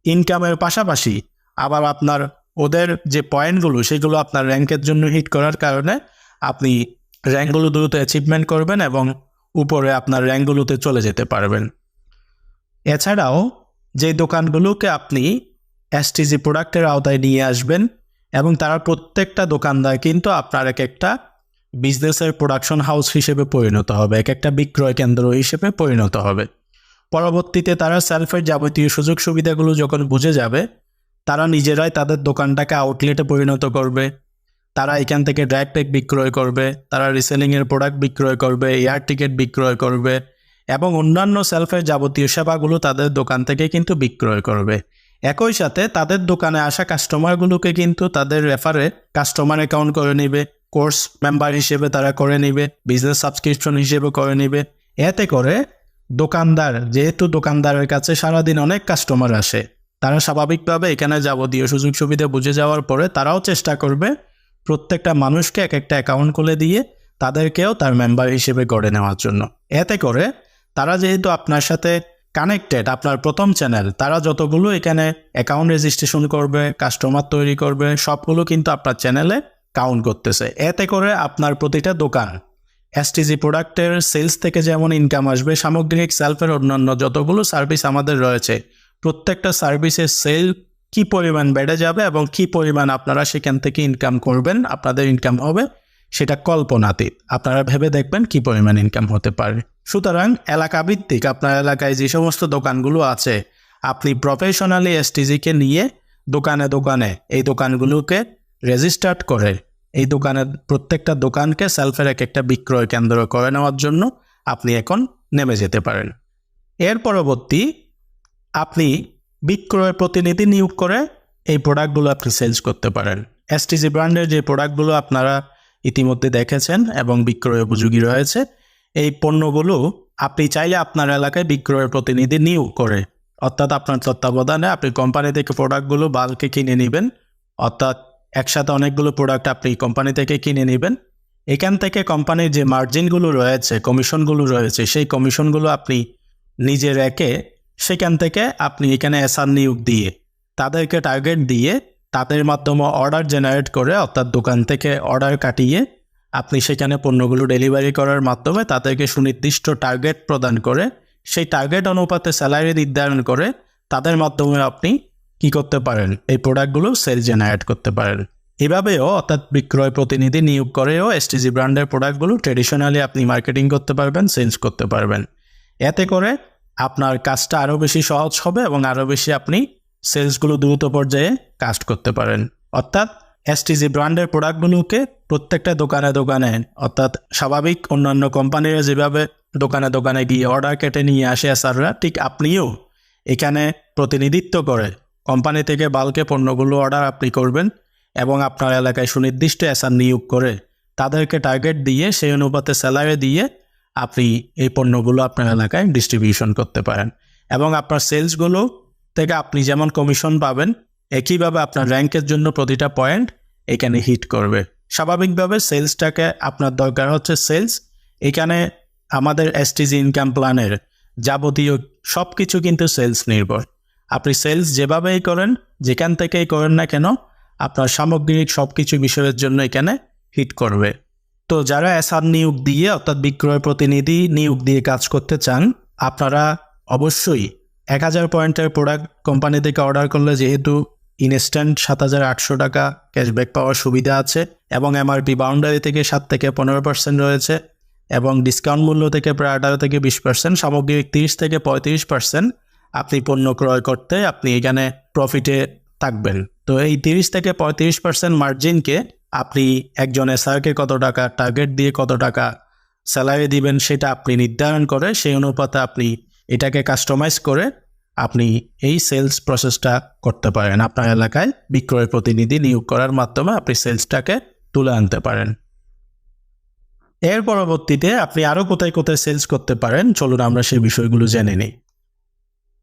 [SPEAKER 1] ইনকামের পাশাপাশি আবার আপনার ওদের যে পয়েন্টগুলো সেগুলো আপনার র্যাঙ্কের জন্য হিট করার কারণে আপনি র্যাঙ্কগুলো দ্রুত অ্যাচিভমেন্ট করবেন এবং উপরে আপনার র্যাঙ্কগুলোতে চলে যেতে পারবেন। এছাড়াও যে দোকানগুলোকে আপনি এসটিজি প্রোডাক্টের আওতায় নিয়ে আসবেন এবং তারা প্রত্যেকটা দোকানদার কিন্তু আপনার এক একটা বিজনেসের প্রোডাকশন হাউস হিসেবে পরিণত হবে, এক একটা বিক্রয় কেন্দ্র হিসেবে পরিণত হবে। পরবর্তীতে তারা সেলফের যাবতীয় সুযোগ সুবিধাগুলো যখন বুঝে যাবে, তারা নিজেরাই তাদের দোকানটাকে আউটলেটে পরিণত করবে। তারা এখান থেকে ড্রাইভ প্যাক বিক্রয় করবে, তারা রিসেলিংয়ের প্রোডাক্ট বিক্রয় করবে, এয়ার টিকিট বিক্রয় করবে এবং অন্যান্য সেলফের যাবতীয় সেবাগুলো তাদের দোকান থেকে কিন্তু বিক্রয় করবে। একই সাথে তাদের দোকানে আসা কাস্টমারগুলোকে কিন্তু তাদের রেফারে কাস্টমার অ্যাকাউন্ট করে নেবে, কোর্স মেম্বার হিসেবে তারা করে নেবে, বিজনেস সাবস্ক্রিপশন হিসেবে করে নেবে। এতে করে দোকানদার, যেহেতু দোকানদারের কাছে সারাদিন অনেক কাস্টমার আসে, তারা স্বাভাবিকভাবে এখানে যাবতীয় সুযোগ সুবিধা বুঝে যাওয়ার পরে তারাও চেষ্টা করবে প্রত্যেকটা মানুষকে এক একটা অ্যাকাউন্ট খুলে দিয়ে তাদেরকেও তার মেম্বার হিসেবে গড়ে নেওয়ার জন্য। এতে করে তারা যেহেতু আপনার সাথে কানেক্টেড, আপনার প্রথম চ্যানেল, তারা যতগুলো এখানে অ্যাকাউন্ট রেজিস্ট্রেশন করবে, কাস্টমার তৈরি করবে, সবগুলো কিন্তু আপনার চ্যানেলে কাউন্ট করতেছে। এতে করে আপনার প্রতিটা দোকান এসটিজি প্রোডাক্টের সেলস থেকে যেমন ইনকাম আসবে, সামগ্রিক সেলফের অন্যান্য যতগুলো সার্ভিস আমাদের রয়েছে প্রত্যেকটা সার্ভিসের সেল কি পরিমাণ বেড়ে যাবে এবং কি পরিমাণ আপনারা সেখান থেকে ইনকাম করবেন, আপনাদের ইনকাম হবে সেটা কল্পনাতীত। আপনারা ভেবে দেখবেন কি পরিমাণ ইনকাম হতে পারে। সুতরাং এলাকাভিত্তিক আপনার এলাকায় যে সমস্ত দোকানগুলো আছে, আপনি প্রফেশনালি এসটিজিকে নিয়ে দোকানে দোকানে এই দোকানগুলোকে রেজিস্টার্ড করে এই দোকানের প্রত্যেকটা দোকানকে সেলফের এক একটা বিক্রয় কেন্দ্র করে নেওয়ার জন্য আপনি এখন নেমে যেতে পারেন। এর পরবর্তী আপনি বিক্রয় প্রতিনিধি নিয়োগ করে এই প্রোডাক্টগুলো আপনি সেলস করতে পারেন। এসটিজি ব্র্যান্ডের যে প্রোডাক্টগুলো আপনারা ইতিমধ্যে দেখেছেন এবং বিক্রয় উপযোগী রয়েছে, এই পণ্যগুলো আপনি চাইলে আপনার এলাকায় বিক্রয়ের প্রতিনিধি নিয়োগ করে, অর্থাৎ আপনার তত্ত্বাবধানে আপনি কোম্পানি থেকে প্রোডাক্টগুলো বাল্কে কিনে নেবেন, অর্থাৎ একসাথে অনেকগুলো প্রোডাক্ট আপনি কোম্পানি থেকে কিনে নেবেন। এখান থেকে কোম্পানির যে মার্জিনগুলো রয়েছে, কমিশনগুলো রয়েছে, সেই কমিশনগুলো আপনি নিজে রেখে সেখান থেকে আপনি এখানে এসআর নিয়োগ দিয়ে তাদেরকে টার্গেট দিয়ে তাদের মাধ্যমে অর্ডার জেনারেট করে, অর্থাৎ দোকান থেকে অর্ডার কাটিয়ে আপনি সেখানে পণ্যগুলো ডেলিভারি করার মাধ্যমে তাদেরকে সুনির্দিষ্ট টার্গেট প্রদান করে সেই টার্গেট অনুপাতে স্যালারি নির্ধারণ করে তাদের মাধ্যমে আপনি কি করতে পারেন, এই প্রোডাক্টগুলো সেল জেনারেট করতে পারেন। এভাবেও অর্থাৎ বিক্রয় প্রতিনিধি নিয়োগ করেও এসটিজি ব্র্যান্ডের প্রোডাক্টগুলো ট্রেডিশনালি আপনি মার্কেটিং করতে পারবেন, সেলস করতে পারবেন। এতে করে আপনার কাজটা আরও বেশি সহজ হবে এবং আরও বেশি আপনি সেলসগুলো দ্রুত পর্যায়ে কাস্ট করতে পারেন। অর্থাৎ এসটিজি ব্র্যান্ডের প্রোডাক্টগুলোকে প্রত্যেকটা দোকানে দোকানে, অর্থাৎ স্বাভাবিক অন্যান্য কোম্পানিরা যেভাবে দোকানে দোকানে গিয়ে অর্ডার কেটে নিয়ে আসে এসআররা, ঠিক আপনিও এখানে প্রতিনিধিত্ব করে কোম্পানি থেকে বাল্কে পণ্যগুলো অর্ডার আপনি করবেন এবং আপনার এলাকায় সুনির্দিষ্ট এসআর নিয়োগ করে তাদেরকে টার্গেট দিয়ে সেই অনুপাতে স্যালারি দিয়ে আপনি এই পণ্যগুলো আপনার এলাকায় ডিস্ট্রিবিউশন করতে পারেন এবং আপনার সেলসগুলো থেকে আপনি যেমন কমিশন পাবেন, একইভাবে আপনার র্যাঙ্কের জন্য প্রতিটা পয়েন্ট এখানে হিট করবে। স্বাভাবিকভাবে সেলসটাকে আপনার দরকার হচ্ছে সেলস। এখানে আমাদের এসটিজি ইনকাম প্ল্যানের যাবতীয় সব কিছু কিন্তু সেলস নির্ভর। আপনি সেলস যেভাবেই করেন, যেখান থেকেই করেন না কেন, আপনার সামগ্রিক সব কিছু বিষয়ের জন্য এখানে হিট করবে। তো যারা এসআর নিয়োগ দিয়ে অর্থাৎ বিক্রয় প্রতিনিধি নিয়োগ দিয়ে কাজ করতে চান, আপনারা অবশ্যই 1000 পয়েন্টের প্রোডাক্ট কোম্পানি থেকে অর্ডার করলে যেহেতু ইনস্ট্যান্ট 7,800 টাকা ক্যাশব্যাক পাওয়ার সুবিধা আছে এবং এমআরপি বাউন্ডারি থেকে 7 থেকে 15% রয়েছে এবং ডিসকাউন্ট মূল্য থেকে প্রায় 18 থেকে 20%, সামগ্রিক 30 থেকে 35% আপনি পণ্য ক্রয় করতে আপনি এখানে প্রফিটে থাকবেন। তো এই 30 থেকে 35% মার্জিনকে আপনি একজন এসআরকে কত টাকা টার্গেট দিয়ে কত টাকা স্যালারি দিবেন সেটা আপনি নির্ধারণ করে সেই অনুপাতে আপনি এটাকে কাস্টমাইজ করে আপনি এই সেলস প্রসেসটা করতে পারেন। আপনার এলাকায় বিক্রয় প্রতিনিধি নিয়োগ করার মাধ্যমে আপনি সেলসটাকে তুলে আনতে পারেন। এর পরবর্তীতে আপনি আরও কোথায় কোথায় সেলস করতে পারেন চলুন আমরা সেই বিষয়গুলো জেনে নিই।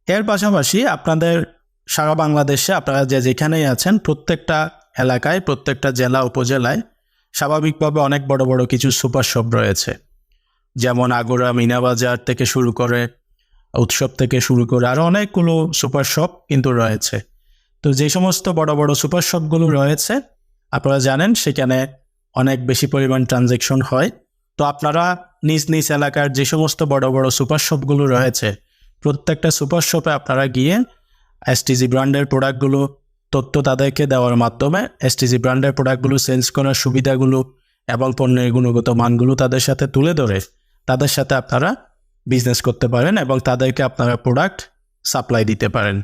[SPEAKER 1] এর পাশাপাশি আপনাদের সারা বাংলাদেশে আপনারা যেখানেই আছেন প্রত্যেকটা এলাকায় প্রত্যেকটা জেলা উপজেলায় স্বাভাবিকভাবে অনেক বড় বড় কিছু সুপার শপ রয়েছে, যেমন আগোরা, মিনাবাজার থেকে শুরু করে উৎসব থেকে শুরু করে আরও অনেকগুলো সুপার শপ কিন্তু রয়েছে। তো যে সমস্ত বড় বড় সুপার শপগুলো রয়েছে আপনারা জানেন সেখানে অনেক বেশি পরিমাণ ট্রানজ্যাকশন হয়। তো আপনারা নিজ নিজ এলাকার যে সমস্ত বড় বড় সুপার শপগুলো রয়েছে প্রত্যেকটা সুপার শপে আপনারা গিয়ে এসটিজি ব্র্যান্ডের প্রোডাক্টগুলো তথ্য তাদেরকে দেওয়ার মাধ্যমে এসটিজি ব্র্যান্ডের প্রোডাক্টগুলো সেলস করার সুবিধাগুলো এবং পণ্যের গুণগত মানগুলো তাদের সাথে তুলে ধরে তাদের সাথে আপনারা বিজনেস করতে পারেন এবং তাদেরকে আপনারা প্রোডাক্ট সাপ্লাই দিতে পারেন।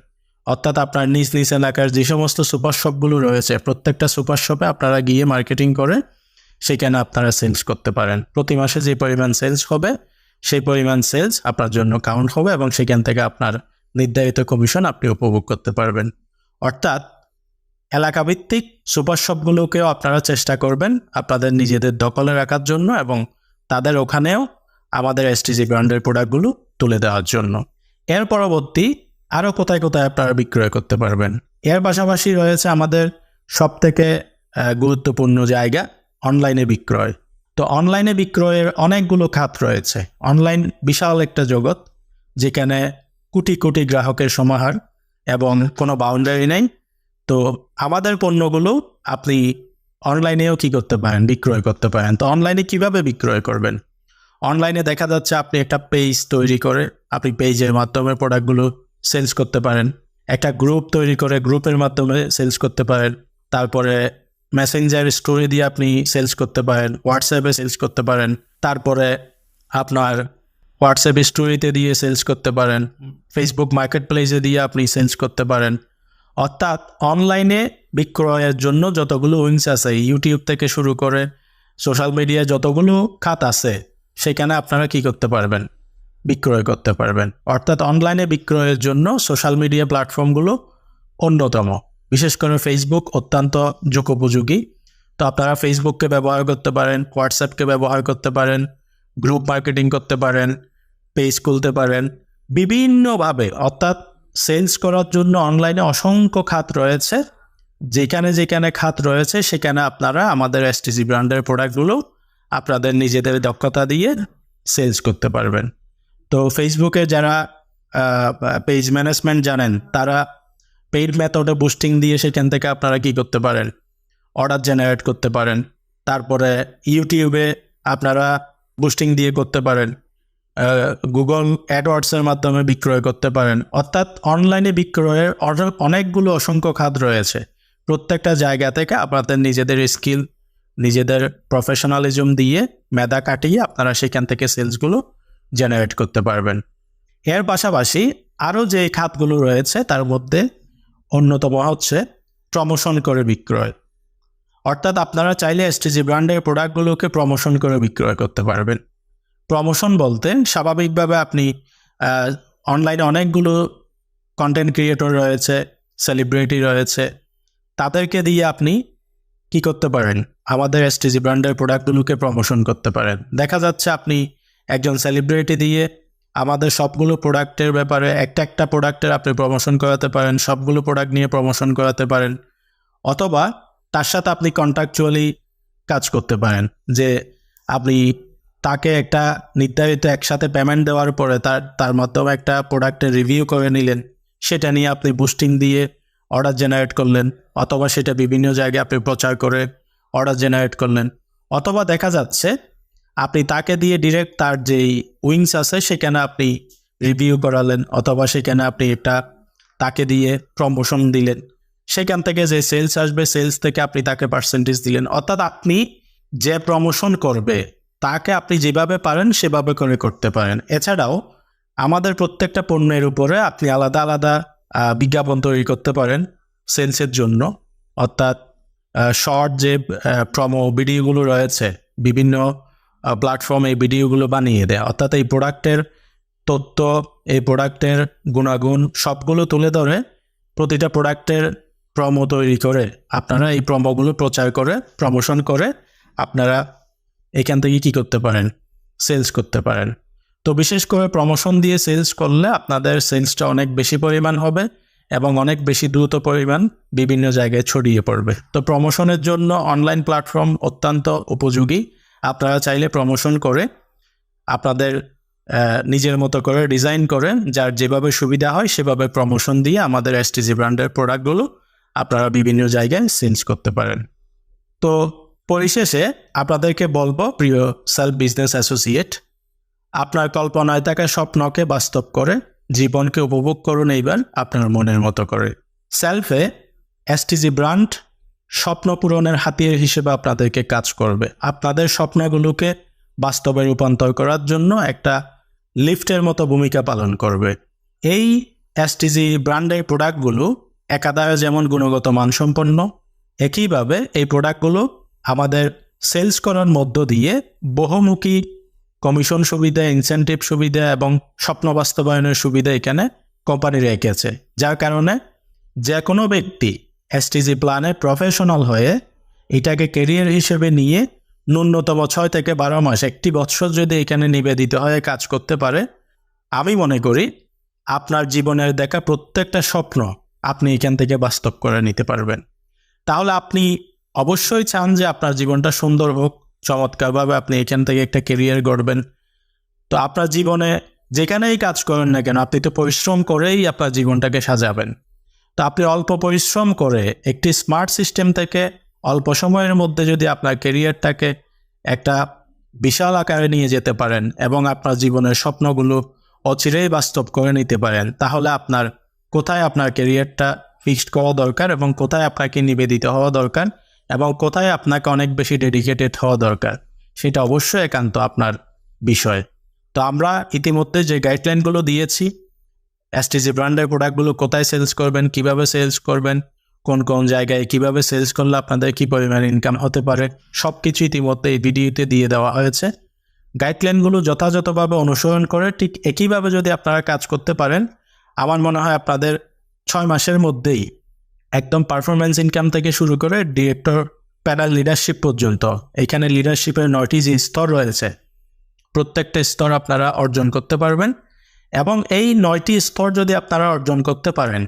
[SPEAKER 1] অর্থাৎ আপনার নিজ নিজ এলাকার যে সমস্ত সুপার শপগুলো রয়েছে প্রত্যেকটা সুপার শপে আপনারা গিয়ে মার্কেটিং করে সেখানে আপনারা সেলস করতে পারেন। প্রতি মাসে যে পরিমাণ সেলস হবে সেই পরিমাণ সেলস আপনার জন্য কাউন্ট হবে এবং সেখান থেকে আপনার নির্ধারিত কমিশন আপনি উপভোগ করতে পারবেন। অর্থাৎ এলাকাভিত্তিক সুপার শপগুলোকেও আপনারা চেষ্টা করবেন আপনাদের নিজেদের দখলে রাখার জন্য এবং তাদের ওখানেও আমাদের এসটিজি ব্র্যান্ডের প্রোডাক্টগুলো তুলে দেওয়ার জন্য। এর পরবর্তী আরও কোথায় কোথায় আপনারা বিক্রয় করতে পারবেন, এর পাশাপাশি রয়েছে আমাদের সবথেকে গুরুত্বপূর্ণ জায়গা অনলাইনে বিক্রয়। তো অনলাইনে বিক্রয়ের অনেকগুলো খাত রয়েছে। অনলাইন বিশাল একটা জগৎ যেখানে কোটি কোটি গ্রাহকের সমাহার এবং কোনো বাউন্ডারি নেই। তো আমাদের পণ্যগুলো আপনি অনলাইনেও কি করতে পারেন, বিক্রয় করতে পারেন। তো অনলাইনে কিভাবে বিক্রয় করবেন? অনলাইনে দেখা যাচ্ছে আপনি একটা পেজ তৈরি করে আপনি পেজের মাধ্যমে প্রোডাক্টগুলো সেলস করতে পারেন, একটা গ্রুপ তৈরি করে গ্রুপের মাধ্যমে সেলস করতে পারেন, তারপরে মেসেঞ্জার স্টোরি দিয়ে আপনি সেলস করতে পারেন, হোয়াটসঅ্যাপে সেলস করতে পারেন, তারপরে আপনার হোয়াটসঅ্যাপ স্টোরিতে দিয়ে সেলস করতে পারেন, ফেসবুক মার্কেট প্লেসে দিয়ে আপনি সেলস করতে পারেন। অর্থাৎ অনলাইনে বিক্রয়ের জন্য যতগুলো উইংস আছে ইউটিউব থেকে শুরু করে সোশ্যাল মিডিয়ায় যতগুলো খাত আছে সেখানে আপনারা কি করতে পারবেন, বিক্রয় করতে পারবেন। অর্থাৎ অনলাইনে বিক্রয়ের জন্য সোশ্যাল মিডিয়া প্ল্যাটফর্মগুলো অন্যতম, বিশেষ করে ফেসবুক অত্যন্ত যুগোপযোগী। তো আপনারা ফেসবুককে ব্যবহার করতে পারেন, হোয়াটসঅ্যাপকে ব্যবহার করতে পারেন, গ্রুপ মার্কেটিং করতে পারেন, পেজ খুলতে পারেন বিভিন্নভাবে। অর্থাৎ সেলস করার জন্য অনলাইনে অসংখ্য খাত রয়েছে। যেখানে যেখানে খাত রয়েছে সেখানে আপনারা আমাদের এসটিজি ব্র্যান্ডের প্রোডাক্টগুলো আপনাদের নিজেদের দক্ষতা দিয়ে সেলস করতে পারবেন। তো ফেসবুকে যারা পেজ ম্যানেজমেন্ট জানেন তারা পেইড মেথডে বুস্টিং দিয়ে সেখান থেকে আপনারা কি করতে পারেন, অর্ডার জেনারেট করতে পারেন। তারপরে ইউটিউবে আপনারা বুস্টিং দিয়ে করতে পারেন, গুগল অ্যাডওয়ার্ডসের মাধ্যমে বিক্রয় করতে পারেন। অর্থাৎ অনলাইনে বিক্রয়ের অনেকগুলো অসংখ্য খাত রয়েছে। প্রত্যেকটা জায়গা থেকে আপনাদের নিজেদের স্কিল, নিজেদের প্রফেশনালিজম দিয়ে মেধা কাটিয়ে আপনারা সেখান থেকে সেলসগুলো জেনারেট করতে পারবেন। এর পাশাপাশি আরও যে খাতগুলো রয়েছে তার মধ্যে অন্যতম হচ্ছে প্রমোশন করে বিক্রয়। অর্থাৎ আপনারা চাইলে এসটিজি ব্র্যান্ডের প্রোডাক্টগুলোকে প্রমোশন করে বিক্রয় করতে পারবেন। প্রমোশন বলতে স্বাভাবিকভাবে আপনি অনলাইনে অনেকগুলো কন্টেন্ট ক্রিয়েটর রয়েছে, সেলিব্রিটি রয়েছে, তাদেরকে দিয়ে আপনি কি করতে পারেন, আমাদের এসটিজি ব্র্যান্ডের প্রোডাক্টগুলোকে প্রমোশন করতে পারেন। দেখা যাচ্ছে আপনি একজন সেলিব্রিটি দিয়ে আমাদের সবগুলো প্রোডাক্টের ব্যাপারে একটা প্রোডাক্টের আপনি প্রমোশন করাতে পারেন, সবগুলো প্রোডাক্ট নিয়ে প্রমোশন করাতে পারেন। অথবা তার সাথে আপনি কন্ট্রাকচুয়ালি কাজ করতে পারেন যে আপনি তাকে একটা নির্ধারিত একসাথে পেমেন্ট দেওয়ার পরে তার মাধ্যমে একটা প্রোডাক্টের রিভিউ করে নিলেন, সেটা নিয়ে আপনি বুস্টিং দিয়ে অর্ডার জেনারেট করলেন, অথবা সেটা বিভিন্ন জায়গায় আপনি প্রচার করে অর্ডার জেনারেট করলেন। অথবা দেখা যাচ্ছে আপনি তাকে দিয়ে ডিরেক্ট তার যেই উইংস আছে সেখানে আপনি রিভিউ করালেন, অথবা সেখানে আপনি এটা তাকে দিয়ে প্রমোশন দিলেন, সেখান থেকে যে সেলস আসবে সেলস থেকে আপনি তাকে পার্সেন্টেজ দিলেন। অর্থাৎ আপনি যে প্রমোশন করবে তাকে আপনি যেভাবে পারেন সেভাবে করে করতে পারেন। এছাড়াও আমাদের প্রত্যেকটা পণ্যের উপরে আপনি আলাদা আলাদা বিজ্ঞাপন তৈরি করতে পারেন সেলসের জন্য। অর্থাৎ শর্ট যে প্রমো ভিডিওগুলো রয়েছে, বিভিন্ন প্ল্যাটফর্মে এই ভিডিওগুলো বানিয়ে দেয়। অর্থাৎ এই প্রোডাক্টের তথ্য, এই প্রোডাক্টের গুণাগুণ সবগুলো তুলে ধরে প্রতিটা প্রোডাক্টের প্রমো তৈরি করে আপনারা এই প্রমোগুলো প্রচার করে প্রমোশন করে আপনারা এখান থেকে কী করতে পারেন, সেলস করতে পারেন। তো বিশেষ করে প্রমোশন দিয়ে সেলস করলে আপনাদের সেলসটা অনেক বেশি পরিমাণ হবে এবং অনেক বেশি দ্রুত পরিমাণ বিভিন্ন জায়গায় ছড়িয়ে পড়বে। তো প্রমোশনের জন্য অনলাইন প্ল্যাটফর্ম অত্যন্ত উপযোগী। আপনারা চাইলে প্রমোশন করে আপনাদের নিজের মতো করে ডিজাইন করে যার যেভাবে সুবিধা হয় সেভাবে প্রমোশন দিয়ে আমাদের এসটিজি ব্র্যান্ডের প্রোডাক্টগুলো আপনারা বিভিন্ন জায়গায় সেলস করতে পারেন। তো পরিশেষে আপনাদেরকে বলবো, প্রিয় সেলফ বিজনেস অ্যাসোসিয়েট, আপনার কল্পনায় থাকা স্বপ্নকে বাস্তব করে জীবনকে উপভোগ করুন এইবার আপনার মনের মতো করে। সেলফে এসটিজি ব্র্যান্ড স্বপ্ন পূরণের হাতিয়ার হিসেবে আপনাদেরকে কাজ করবে। আপনাদের স্বপ্নগুলোকে বাস্তবে রূপান্তর করার জন্য একটা লিফটের মতো ভূমিকা পালন করবে। এই এসটিজি ব্র্যান্ডের প্রোডাক্টগুলো একাধারে যেমন গুণগত মানসম্পন্ন, একইভাবে এই প্রোডাক্টগুলো আমাদের সেলস করার মধ্য দিয়ে বহুমুখী কমিশন সুবিধা, ইনসেন্টিভ সুবিধা এবং স্বপ্ন বাস্তবায়নের সুবিধা এখানে কোম্পানি রেখেছে, যার কারণে যে কোনো ব্যক্তি এসটিজি প্ল্যানে প্রফেশনাল হয়ে এটাকে ক্যারিয়ার হিসেবে নিয়ে ন্যূনতম 6 থেকে 12 মাস, 1 বছর যদি এখানে নিবেদিত হয়ে কাজ করতে পারে, আমি মনে করি আপনার জীবনের দেখা প্রত্যেকটা স্বপ্ন আপনি এখান থেকে বাস্তব করে নিতে পারবেন। তাহলে আপনি অবশ্যই চান যে আপনার জীবনটা সুন্দর হোক, চমৎকারভাবে আপনি এখান থেকে একটা ক্যারিয়ার গড়বেন। তো আপনার জীবনে যেখানেই কাজ করেন না কেন, আপনি তো পরিশ্রম করেই আপনার জীবনটাকে সাজাবেন। তো আপনি অল্প পরিশ্রম করে একটি স্মার্ট সিস্টেম থেকে অল্প সময়ের মধ্যে যদি আপনার ক্যারিয়ারটাকে একটা বিশাল আকারে নিয়ে যেতে পারেন এবং আপনার জীবনের স্বপ্নগুলো অচিরেই বাস্তব করে নিতে পারেন, তাহলে আপনার কোথায় আপনার ক্যারিয়ারটা ফিক্সড করা দরকার এবং কোথায় আপনাকে নিবেদিত হওয়া দরকার এবং কোথায় আপনাকে অনেক বেশি ডেডিকেটেড হওয়া দরকার, সেটা অবশ্যই একান্ত আপনার বিষয়। তো আমরা ইতিমধ্যে যে গাইডলাইনগুলো দিয়েছি, এসটিজি ব্র্যান্ডের প্রোডাক্টগুলো কোথায় সেলস করবেন, কিভাবে সেলস করবেন, কোন কোন জায়গায় কিভাবে সেলস করলে আপনাদের কী পরিমাণ ইনকাম হতে পারে, সব কিছু ইতিমধ্যে এই ভিডিওতে দিয়ে দেওয়া হয়েছে। গাইডলাইনগুলো যথাযথভাবে অনুসরণ করে ঠিক একইভাবে যদি আপনারা কাজ করতে পারেন, আমার মনে হয় আপনাদের 6 মাসের মধ্যেই একদম পারফরমেন্স ইনকাম থেকে শুরু করে ডিরেক্টর প্যানেল লিডারশিপ পর্যন্ত, এখানে লিডারশিপের 9টি যে স্তর রয়েছে, প্রত্যেকটা স্তর আপনারা অর্জন করতে পারবেন। এবং এই 9টি স্তর যদি আপনারা অর্জন করতে পারেন,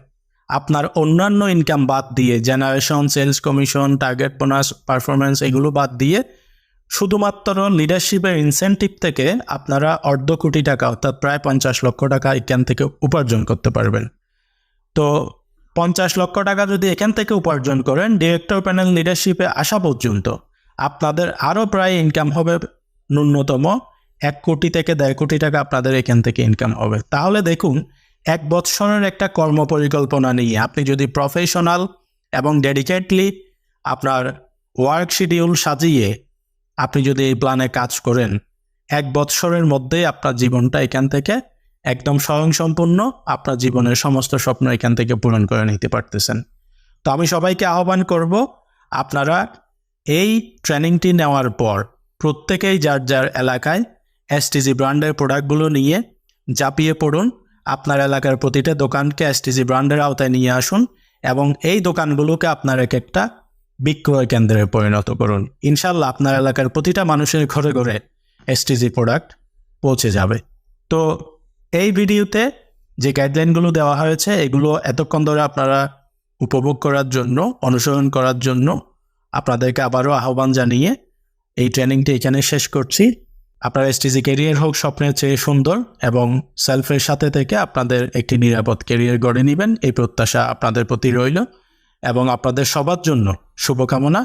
[SPEAKER 1] আপনার অন্যান্য ইনকাম বাদ দিয়ে, generation, sales commission, target bonus, performance, এগুলো বাদ দিয়ে শুধুমাত্র লিডারশিপের ইনসেন্টিভ থেকে আপনারা 1.5 কোটি টাকা অর্থাৎ প্রায় 50 লক্ষ টাকা এখান থেকে উপার্জন করতে পারবেন। তো 50 লক্ষ টাকা যদি এখান থেকে উপার্জন করেন, ডিরেক্টর প্যানেল লিডারশিপে আসা পর্যন্ত আপনাদের আরও প্রায় ইনকাম হবে ন্যূনতম 1 কোটি থেকে 1.5 কোটি টাকা আপনাদের এখান থেকে ইনকাম হবে। তাহলে দেখুন, 1 বৎসরের একটা কর্মপরিকল্পনা নিয়ে আপনি যদি প্রফেশনাল এবং ডেডিকেটলি আপনার ওয়ার্ক শিডিউল সাজিয়ে আপনি যদি এই প্ল্যানে কাজ করেন, 1 বৎসরের মধ্যেই আপনার জীবনটা এখান থেকে একদম স্বয়ংসম্পূর্ণ, আপনার জীবনের সমস্ত স্বপ্ন এখান থেকে পূরণ করে নিতে পারতেছেন। তো আমি সবাইকে আহ্বান করব, আপনারা এই ট্রেনিংটি নেওয়ার পর প্রত্যেকেই যার যার এলাকায় এসটিজি ব্র্যান্ডের প্রোডাক্টগুলো নিয়ে ঝাঁপিয়ে পড়ুন। আপনার এলাকার প্রতিটা দোকানকে এসটিজি ব্র্যান্ডের আওতায় নিয়ে আসুন এবং এই দোকানগুলোকে আপনার একটা বিক্রয় কেন্দ্রে পরিণত করুন। ইনশাল্লাহ আপনার এলাকার প্রতিটা মানুষের ঘরে ঘরে এসটিজি প্রোডাক্ট পৌঁছে যাবে। তো এই ভিডিওতে যে গাইডলাইনগুলো দেওয়া হয়েছে, এগুলো এতক্ষণ ধরে আপনারা উপভোগ করার জন্য, অনুসরণ করার জন্য আপনাদেরকে আবারও আহ্বান জানিয়ে এই ট্রেনিংটি এখানে শেষ করছি। আপনার এসটিজি ক্যারিয়ার হোক স্বপ্নের চেয়ে সুন্দর এবং সেলফের সাথে থেকে আপনাদের একটি নিরাপদ ক্যারিয়ার গড়ে নেবেন, এই প্রত্যাশা আপনাদের প্রতি রইল এবং আপনাদের সবার জন্য শুভকামনা।